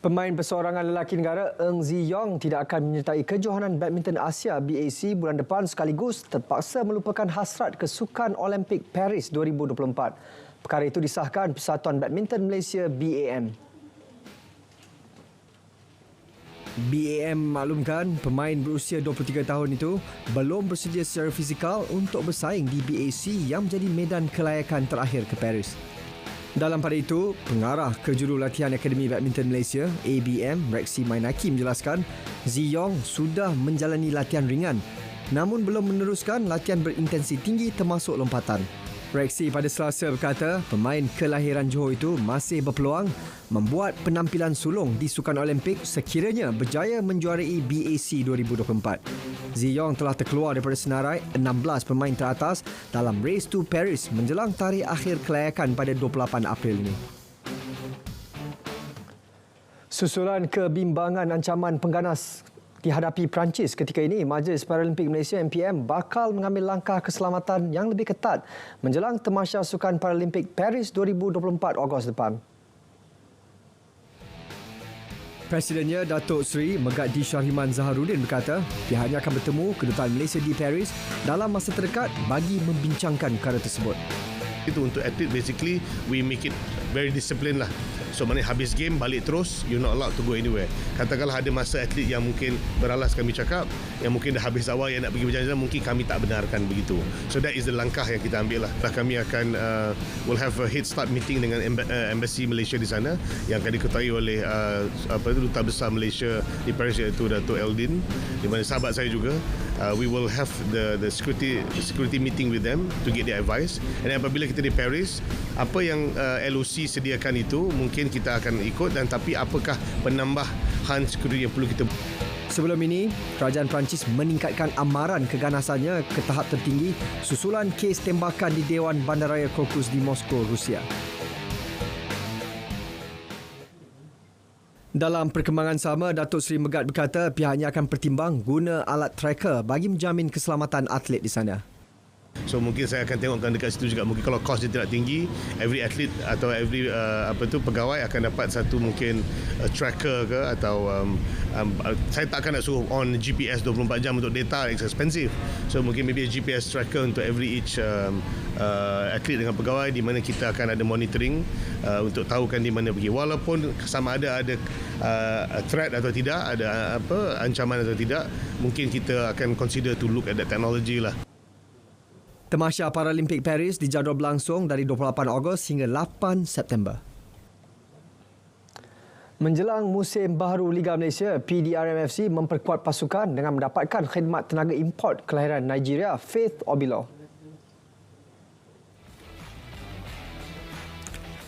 Pemain perseorangan lelaki negara Eng Zi Yong tidak akan menyertai kejohanan badminton Asia BAC bulan depan sekaligus terpaksa melupakan hasrat ke Sukan Olimpik Paris 2024. Perkara itu disahkan Persatuan Badminton Malaysia BAM. BAM maklumkan pemain berusia 23 tahun itu belum bersedia secara fizikal untuk bersaing di BAC yang menjadi medan kelayakan terakhir ke Paris. Dalam pada itu, Pengarah Kejurulatihan Akademi Badminton Malaysia ABM Rexy Mainaki menjelaskan Zi Yong sudah menjalani latihan ringan namun belum meneruskan latihan berintensi tinggi termasuk lompatan. Rexy pada Selasa berkata pemain kelahiran Johor itu masih berpeluang membuat penampilan sulung di Sukan Olimpik sekiranya berjaya menjuarai BAC 2024. Zi Yong telah terkeluar daripada senarai 16 pemain teratas dalam Race to Paris menjelang tarikh akhir kelayakan pada 28 April ini. Susulan kebimbangan ancaman pengganas dihadapi Perancis ketika ini, Majlis Paralimpik Malaysia MPM bakal mengambil langkah keselamatan yang lebih ketat menjelang Tamasya Sukan Paralimpik Paris 2024 Ogos depan. Presidennya Datuk Seri Megati Syahriman Zaharuddin berkata pihaknya akan bertemu kedutaan Malaysia di Paris dalam masa terdekat bagi membincangkan perkara tersebut. Itu untuk atlet, basically we make it very disciplined lah. So maknanya habis game balik terus, you're not allowed to go anywhere. Katakanlah ada masa atlet yang mungkin beralas kami cakap, yang mungkin dah habis awal yang nak pergi berjalan-jalan, mungkin kami tak benarkan begitu. So that is the langkah yang kita ambil lah. Kami akan will have a head start meeting dengan Embassy Malaysia di sana yang akan diketuai oleh Duta Besar Malaysia di Paris iaitu Datuk Eldin, di mana sahabat saya juga. We will have the security meeting with them to get their advice. And apabila kita di Paris, apa yang LOC sediakan itu mungkin kita akan ikut, dan tapi apakah penambahan security yang perlu kita. Sebelum ini, Kerajaan Perancis meningkatkan amaran keganasannya ke tahap tertinggi susulan kes tembakan di Dewan Bandaraya Korkus di Moskow, Rusia. Dalam perkembangan sama, Datuk Seri Megat berkata pihaknya akan pertimbang guna alat tracker bagi menjamin keselamatan atlet di sana. So mungkin saya akan tengokkan dekat situ juga. Mungkin kalau kos dia tidak tinggi, every atlet atau every pegawai akan dapat satu mungkin tracker ke atau saya tak akan nak suruh on GPS 24 jam untuk data, it's expensive. So mungkin maybe a GPS tracker untuk each atlet dengan pegawai, di mana kita akan ada monitoring untuk tahukan di mana pergi. Walaupun sama ada threat atau tidak, ada ancaman atau tidak, mungkin kita akan consider to look at that technology lah. Tamasya Paralimpik Paris dijadual berlangsung dari 28 Ogos hingga 8 September. Menjelang musim baharu Liga Malaysia, PDRM FC memperkuat pasukan dengan mendapatkan khidmat tenaga import kelahiran Nigeria, Faith Obilo.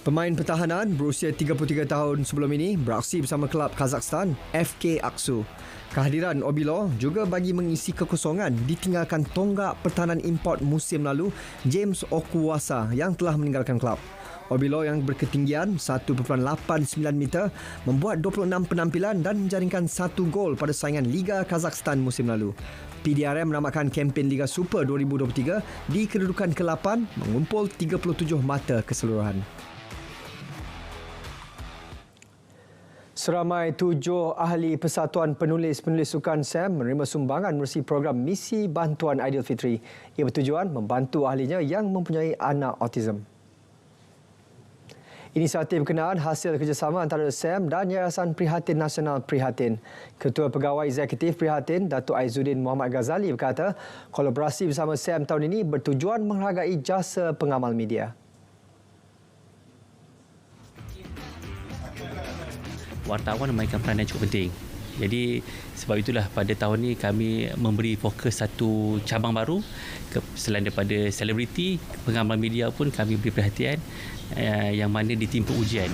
Pemain pertahanan berusia 33 tahun sebelum ini beraksi bersama kelab Kazakhstan FK Aksu. Kehadiran Obilo juga bagi mengisi kekosongan ditinggalkan tonggak pertahanan import musim lalu James Okuwasa yang telah meninggalkan kelab. Obilo yang berketinggian 1.89 meter membuat 26 penampilan dan menjaringkan 1 gol pada saingan Liga Kazakhstan musim lalu. PDRM menamakan kempen Liga Super 2023 di kedudukan ke-8 mengumpul 37 mata keseluruhan. Seramai 7 ahli Persatuan Penulis-Penulis Sukan SAM menerima sumbangan menerusi program Misi Bantuan Aidilfitri. Ia bertujuan membantu ahlinya yang mempunyai anak autism. Inisiatif berkenaan hasil kerjasama antara SAM dan Yayasan Prihatin Nasional Prihatin. Ketua Pegawai Eksekutif Prihatin, Datuk Aizuddin Muhammad Ghazali berkata, kolaborasi bersama SAM tahun ini bertujuan menghargai jasa pengamal media. Wartawan memainkan peranan yang cukup penting. Jadi sebab itulah pada tahun ini kami memberi fokus satu cabang baru. Selain daripada selebriti, pengamal media pun kami beri perhatian yang mana ditimpa ujian.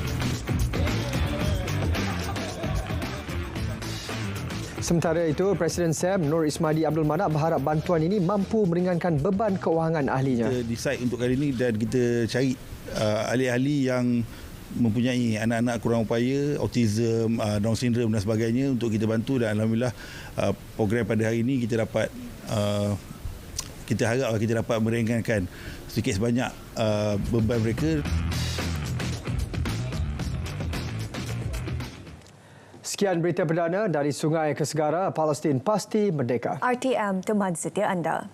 Sementara itu, Presiden SAM Nur Ismadi Abdul Manap berharap bantuan ini mampu meringankan beban keuangan ahlinya. Kita decide untuk kali ini dan kita cari ahli-ahli yang mempunyai anak-anak kurang upaya, autism, Down syndrome dan sebagainya untuk kita bantu, dan alhamdulillah program pada hari ini kita dapat kita harap kita dapat meringankan sedikit sebanyak beban mereka. Sekian berita perdana dari Sungai ke Segara, Palestin pasti merdeka. RTM teman setia anda.